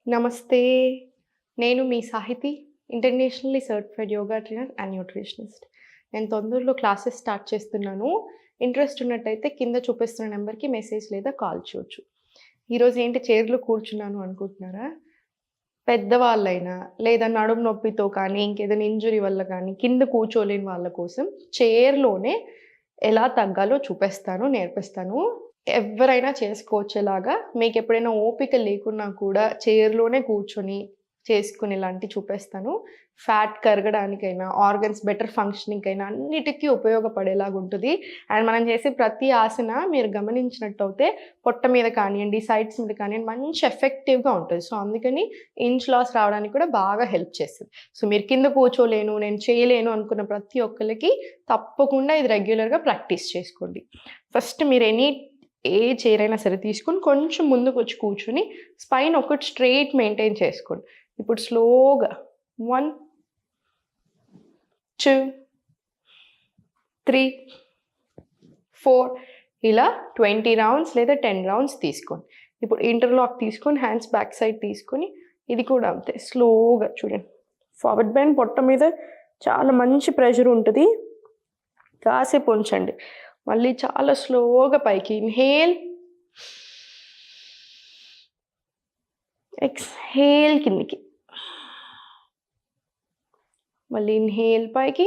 నమస్తే. నేను మీ Sahithi, internationally certified yoga trainer and nutritionist. నేను తొందరలో క్లాసెస్ స్టార్ట్ చేస్తున్నాను. ఇంట్రెస్ట్ ఉన్నట్టయితే కింద చూపిస్తున్న నెంబర్‌కి మెసేజ్ లేదా కాల్ చేయొచ్చు. ఈరోజు ఏంటి చైర్‌లో కూర్చున్నాను అనుకుంటున్నారా? పెద్దవాళ్ళైనా లేదా నడుము నొప్పితో కానీ, ఇంకేదైనా ఇంజ్యూరీ వల్ల కానీ కింద కూర్చోలేని వాళ్ళ కోసం చైర్‌లోనే ఎలా తగ్గాలో చూపిస్తాను, నేర్పిస్తాను. ఎవ్వరైనా చేసుకోవచ్చేలాగా మీకెప్పుడైనా ఓపిక లేకున్నా కూడా చైర్‌లోనే కూర్చొని చేసుకునేలాంటివి చూపిస్తాను. ఫ్యాట్ కరగడానికైనా, ఆర్గన్స్ బెటర్ ఫంక్షనింగ్‌కైనా అన్నిటికీ ఉపయోగపడేలాగుంటది. అండ్ మనం చేసే ప్రతి ఆసన మీరు గమనించినట్టయితే పొట్ట మీద కానియండి, సైడ్స్ మీద కానియండి మంచి ఎఫెక్టివ్‌గా ఉంటది. సో, అందుకని ఇంచ్ లాస్ రావడానికి కూడా బాగా హెల్ప్ చేస్తది. సో, మీరు కింద కూర్చోలేను, నేను చేయలేను అనుకున్న ప్రతి ఒక్కళ్ళకి తప్పకుండా ఇది రెగ్యులర్‌గా ప్రాక్టీస్ చేసుకోండి. ఫస్ట్ మీరు ఏ చైర్ అయినా సరే తీసుకొని కొంచెం ముందుకొచ్చి కూర్చొని స్పైన్ ఒకటి స్ట్రెయిట్ మెయింటైన్ చేసుకోండి. ఇప్పుడు స్లోగా 1, 2, 3, 4 ఇలా 20 రౌండ్స్ లేదా 10 రౌండ్స్ తీసుకోండి. ఇప్పుడు ఇంటర్లాక్ తీసుకొని హ్యాండ్స్ బ్యాక్ సైడ్ తీసుకొని ఇది కూడా అంతే స్లోగా చూడండి. ఫార్వర్డ్ బెండ్ పొట్ట మీద చాలా మంచి ప్రెషర్ ఉంటుంది. కాసేపు ఉంచండి. మళ్ళీ చాలా స్లోగా పైకి ఇన్హేల్, ఎక్స్‌హేల్ కిందికి, మళ్ళీ ఇన్హేల్ పైకి,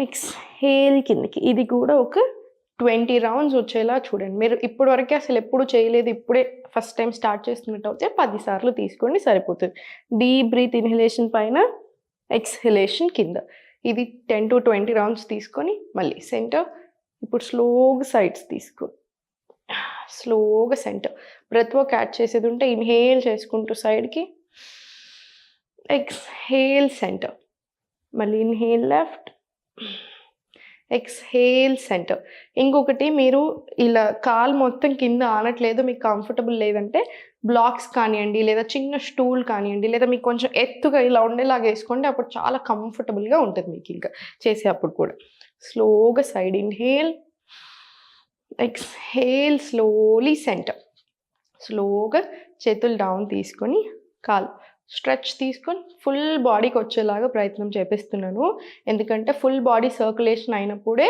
ఎక్స్‌హేల్ కిందికి. ఇది కూడా ఒక 20 రౌండ్స్ వచ్చేలా చూడండి. మీరు ఇప్పటివరకే అసలు ఎప్పుడు చేయలేదు, ఇప్పుడే ఫస్ట్ టైం స్టార్ట్ చేస్తున్నట్టయితే 10 సార్లు తీసుకోండి సరిపోతుంది. డీప్ బ్రీత్ ఇన్హలేషన్ పైన, ఎక్స్‌హలేషన్ కింద. ఇది 10-20 రౌండ్స్ తీసుకొని మళ్ళీ సెంటర్. ఇప్పుడు స్లోగా సైడ్స్ తీసుకో, స్లోగా సెంటర్. బ్రెత్ వర్క్ యాడ్ చేసేది ఉంటే ఇన్హేల్ చేసుకుంటూ సైడ్కి, ఎక్స్‌హేల్ సెంటర్, మళ్ళీ ఇన్హేల్ లెఫ్ట్, ఎక్స్‌హేల్ సెంటర్. ఇంకొకటి మీరు ఇలా కాలు మొత్తం కింద ఆనట్లేదు, మీకు కంఫర్టబుల్ లేదంటే బ్లాక్స్ కానివ్వండి, లేదా చిన్న స్టూల్ కానివ్వండి, లేదా మీకు కొంచెం ఎత్తుగా ఇలా ఉండేలాగా వేసుకోండి. అప్పుడు చాలా కంఫర్టబుల్గా ఉంటుంది మీకు ఇంకా చేసేటప్పుడు కూడా. స్లోగా side inhale, exhale slowly centre. స్లోగా చేతులు డౌన్ తీసుకొని కాలు స్ట్రెచ్ తీసుకొని ఫుల్ బాడీకి వచ్చేలాగా ప్రయత్నం చేపిస్తున్నాను. ఎందుకంటే ఫుల్ బాడీ సర్క్యులేషన్ అయినప్పుడే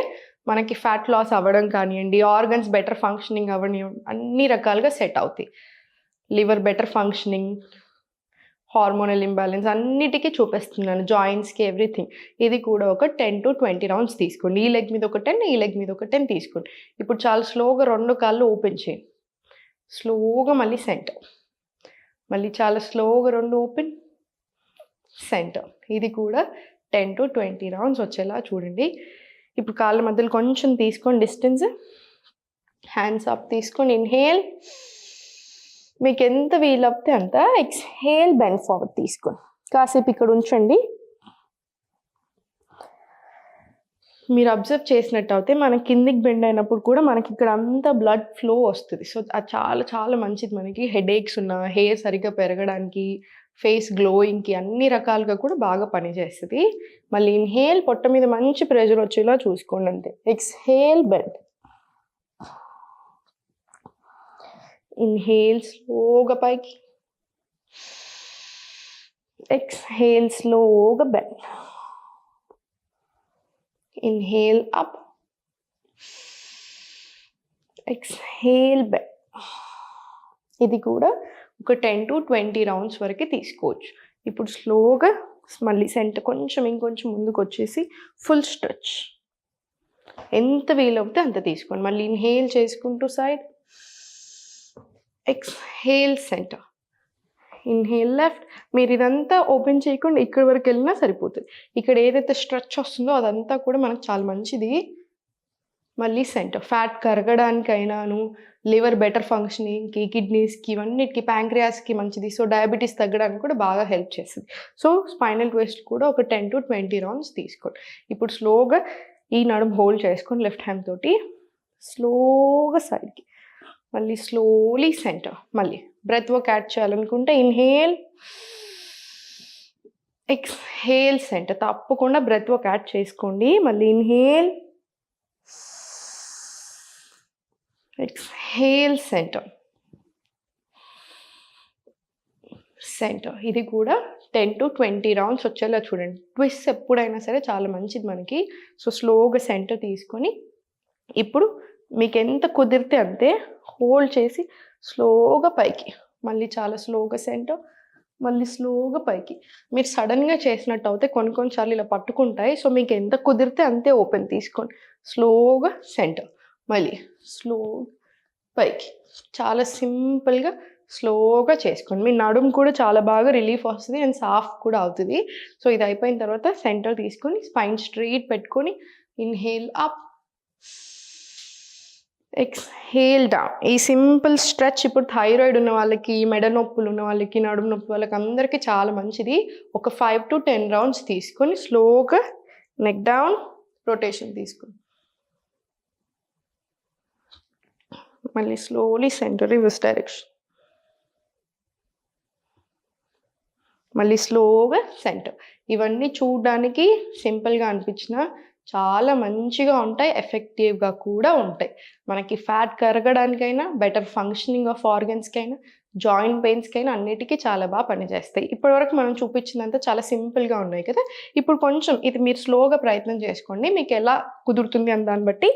మనకి ఫ్యాట్ లాస్ అవ్వడం కానివ్వండి, ఆర్గన్స్ బెటర్ ఫంక్షనింగ్ అవ్వని అన్ని రకాలుగా సెట్ అవుతాయి. Liver better functioning, hormonal imbalance అన్నిటికీ చూపిస్తున్నాను. జాయింట్స్‌కి ఎవ్రీథింగ్. ఇది కూడా ఒక 10-20 రౌండ్స్ తీసుకోండి. ఈ లెగ్ మీద ఒక 10, ఈ లెగ్ మీద ఒక 10 తీసుకోండి. ఇప్పుడు చాలా స్లోగా 2 కాళ్ళు ఓపెన్ చేయండి. స్లోగా మళ్ళీ సెంటర్. మళ్ళీ చాలా స్లోగా 2 ఓపెన్, సెంటర్. ఇది కూడా 10-20 రౌండ్స్ వచ్చేలా చూడండి. ఇప్పుడు కాళ్ళ మధ్యలో కొంచెం తీసుకొని డిస్టెన్స్, హ్యాండ్స్ అప్ తీసుకొని ఇన్హేల్, మీకు ఎంత వీలవుతే అంత, ఎక్స్‌హేల్ బెండ్ ఫార్వర్డ్ తీసుకోండి. కాసేపు ఇక్కడ ఉంచండి. మీరు అబ్జర్వ్ చేసినట్టయితే మన కిందికి బెండ్ అయినప్పుడు కూడా మనకి ఇక్కడ అంతా బ్లడ్ ఫ్లో వస్తుంది. సో, అది చాలా చాలా మంచిది మనకి. హెడేక్స్ ఉన్నా, హెయిర్ సరిగ్గా పెరగడానికి, ఫేస్ గ్లోయింగ్‌కి అన్ని రకాలుగా కూడా బాగా పనిచేస్తుంది. మళ్ళీ ఇన్హేల్ పొట్ట మీద మంచి ప్రెషర్ వచ్చేలా చూసుకోండి అంతే. ఎక్స్‌హేల్ బెండ్, ఇన్హేల్ స్లోగా పైకి, ఎక్స్‌హేల్ స్లోగా bend, inhale up, exhale bend. ఇది కూడా ఒక 10-20 రౌండ్స్ వరకు తీసుకోవచ్చు. ఇప్పుడు స్లోగా మళ్ళీ సెంటర్ కొంచెం ఇంకొంచెం ముందుకు వచ్చేసి ఫుల్ స్ట్రెచ్. ఎంత వీలవుతే అంత తీసుకోండి. మళ్ళీ ఇన్హేల్ చేసుకుంటూ side, exhale centre, inhale left. మీరు ఇదంతా ఓపెన్ చేయకుండా ఇక్కడి వరకు వెళ్ళినా సరిపోతుంది. ఇక్కడ ఏదైతే స్ట్రెచ్ వస్తుందో అదంతా కూడా మనకు చాలా మంచిది. మళ్ళీ సెంటర్. ఫ్యాట్ కరగడానికైనాను, లివర్ బెటర్ ఫంక్షనింగ్‌కి, కిడ్నీస్‌కి, ఇవన్నిటికి, ప్యాంక్రియాస్‌కి మంచిది. సో, డయాబెటీస్ తగ్గడానికి కూడా బాగా హెల్ప్ చేస్తుంది. సో, స్పైనల్ ట్విస్ట్ కూడా ఒక 10-20 రౌండ్స్ తీసుకోండి. ఇప్పుడు స్లోగా ఈ నడుము హోల్డ్ చేసుకొని లెఫ్ట్ హ్యాండ్ తోటి స్లోగా సైడ్కి, మళ్ళీ స్లోలీ సెంటర్. మళ్ళీ బ్రెత్ వర్క్ యాడ్ చేయాలనుకుంటే ఇన్హేల్, ఎక్స్‌హేల్ సెంటర్. తప్పకుండా బ్రెత్ వర్క్ యాడ్ చేసుకోండి. మళ్ళీ ఇన్హేల్, ఎక్స్‌హేల్ సెంటర్. సెంటర్. ఇది కూడా 10 to 20 రౌండ్స్ వచ్చేలా చూడండి. ట్విస్ట్ ఎప్పుడైనా సరే చాలా మంచిది మనకి. సో స్లోగా సెంటర్ తీసుకొని ఇప్పుడు మీకు ఎంత కుదిరితే అంతే హోల్డ్ చేసి స్లోగా పైకి, మళ్ళీ చాలా స్లోగా సెంటర్, మళ్ళీ స్లోగా పైకి. మీరు సడన్గా చేసినట్టు అయితే కొన్నిసార్లు ఇలా పట్టుకుంటాయి. సో మీకు ఎంత కుదిరితే అంతే ఓపెన్ తీసుకోండి. స్లోగా సెంటర్, మళ్ళీ స్లో పైకి. చాలా సింపుల్గా స్లోగా చేసుకోండి. మీ నడుము కూడా చాలా బాగా రిలీఫ్ వస్తుంది అండ్ సాఫ్ట్ కూడా అవుతుంది. సో ఇది అయిపోయిన తర్వాత సెంటర్ తీసుకొని స్పైన్ స్ట్రైట్ పెట్టుకొని ఇన్హేల్ అప్, ఎక్స్హేల్ డౌన్. ఈ సింపుల్ స్ట్రెచ్ ఇప్పుడు థైరాయిడ్ ఉన్న వాళ్ళకి, మెడ నొప్పులు ఉన్న వాళ్ళకి, నడుము నొప్పి వాళ్ళకి అందరికీ చాలా మంచిది. ఒక 5 to 10 రౌండ్స్ తీసుకొని స్లోగా నెక్ డౌన్, రొటేషన్ తీసుకొని మళ్ళీ స్లోలీ సెంటర్, రివర్స్ డైరెక్షన్, మళ్ళీ స్లోగా సెంటర్. ఇవన్నీ చూడడానికి సింపుల్గా అనిపించిన చాలా మంచిగా ఉంటాయి, ఎఫెక్టివ్గా కూడా ఉంటాయి. మనకి ఫ్యాట్ కరగడానికైనా, బెటర్ ఫంక్షనింగ్ ఆఫ్ ఆర్గన్స్కైనా, జాయింట్ పెయిన్స్కైనా అన్నిటికీ చాలా బాగా పనిచేస్తాయి. ఇప్పటివరకు మనం చూపించినంత చాలా సింపుల్గా ఉన్నాయి కదా. ఇప్పుడు కొంచెం ఇది మీరు స్లోగా ప్రయత్నం చేసుకోండి. మీకు ఎలా కుదురుతుంది అని దాన్ని బట్టి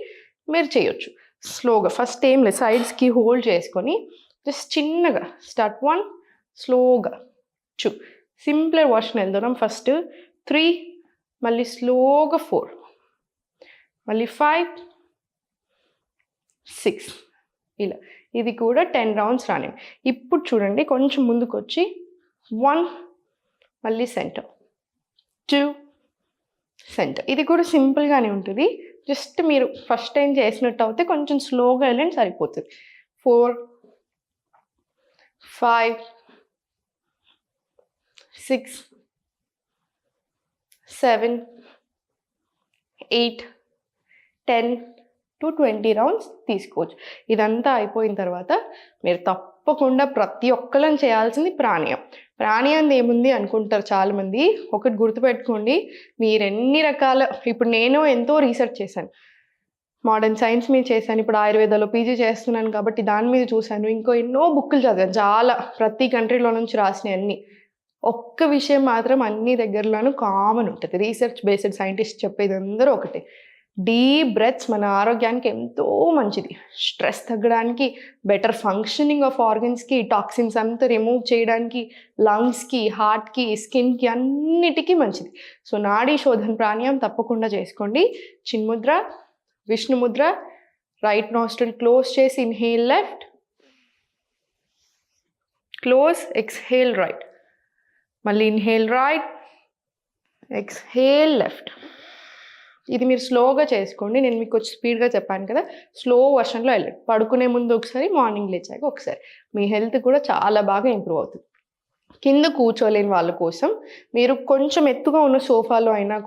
మీరు చేయొచ్చు. స్లోగా ఫస్ట్ ఏం లేదు, సైడ్స్కి హోల్డ్ చేసుకొని జస్ట్ చిన్నగా స్టార్ట్ 1, స్లోగా 2, సింపులర్ వర్షన్ వెళ్దాం. ఫస్ట్ 3, మళ్ళీ స్లోగా 4, మళ్ళీ 5, 6, ఇలా. ఇది కూడా 10 రౌండ్స్ రాని. ఇప్పుడు చూడండి కొంచెం ముందుకు వచ్చి 1, మళ్ళీ సెంటర్, 2, సెంటర్. ఇది కూడా సింపుల్గానే ఉంటుంది. జస్ట్ మీరు ఫస్ట్ టైం చేసినట్టు అయితే కొంచెం స్లోగా వెళ్ళండి సరిపోతుంది. 4, 5, 6, 7, 8, 10 to 20 రౌండ్స్ తీసుకోవచ్చు. ఇదంతా అయిపోయిన తర్వాత మీరు తప్పకుండా ప్రతి ఒక్కళ్ళని చేయాల్సింది ప్రాణాయామం. ప్రాణాయామం ఏముంది అనుకుంటారు చాలామంది. ఒకటి గుర్తుపెట్టుకోండి, మీరు ఎన్ని రకాల, ఇప్పుడు నేను ఎంతో రీసెర్చ్ చేశాను, మోడర్న్ సైన్స్ మీద చేశాను, ఇప్పుడు ఆయుర్వేదాలో పీజీ చేస్తున్నాను కాబట్టి దాని మీద చూశాను, ఇంకో ఎన్నో బుక్కులు చదివాను, చాలా ప్రతి కంట్రీలో నుంచి రాసినవి అన్నీ. ఒక్క విషయం మాత్రం అన్ని దగ్గరలోనూ కామన్ ఉంటుంది, రీసెర్చ్ బేస్డ్ సైంటిస్ట్ చెప్పేది అందరూ ఒకటే, డీప్ బ్రెత్స్ మన ఆరోగ్యానికి ఎంతో మంచిది. స్ట్రెస్ తగ్గడానికి, బెటర్ ఫంక్షనింగ్ ఆఫ్ ఆర్గన్స్కి, టాక్సిన్స్ అంతా రిమూవ్ చేయడానికి, లంగ్స్కి, హార్ట్కి, స్కిన్కి అన్నిటికీ మంచిది. సో నాడీ శోధన ప్రాణాయామం తప్పకుండా చేసుకోండి. చిన్ముద్ర, విష్ణుముద్ర, రైట్ నాస్ట్రిల్ క్లోజ్ చేసి inhale left, close, exhale right, మళ్ళీ ఇన్హేల్ రైట్, ఎక్స్హేల్ లెఫ్ట్. ఇది మీరు స్లోగా చేసుకోండి. నేను మీకు కొంచెం స్పీడ్గా చెప్పాను కదా, స్లో వర్షన్లో వెళ్ళండి. పడుకునే ముందు ఒకసారి, మార్నింగ్ లేచాక ఒకసారి. మీ హెల్త్ కూడా చాలా బాగా ఇంప్రూవ్ అవుతుంది. కింద కూర్చోలేని వాళ్ళ కోసం మీరు కొంచెం ఎత్తుగా ఉన్న సోఫాలో అయినా,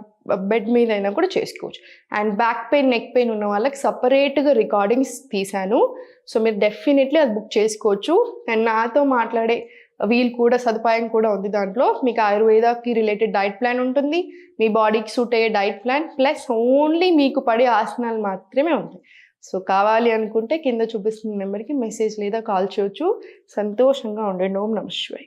బెడ్ మీద అయినా కూడా చేసుకోవచ్చు. And back pain, neck pain ఉన్న వాళ్ళకి సపరేట్గా రికార్డింగ్స్ తీశాను. సో మీరు డెఫినెట్లీ అది బుక్ చేసుకోవచ్చు. అండ్ నాతో మాట్లాడే వీల్ కూడా, సదుపాయం కూడా ఉంది దాంట్లో. మీకు ఆయుర్వేదాకి రిలేటెడ్ డైట్ ప్లాన్ ఉంటుంది, మీ బాడీకి సూట్ అయ్యే డైట్ ప్లాన్, ప్లస్ ఓన్లీ మీకు పడే ఆసనాలు మాత్రమే ఉంటాయి. సో కావాలి అనుకుంటే కింద చూపిస్తున్న నెంబర్కి మెసేజ్ లేదా కాల్ చేయొచ్చు. సంతోషంగా ఉండండి. ఓం నమః శివాయ.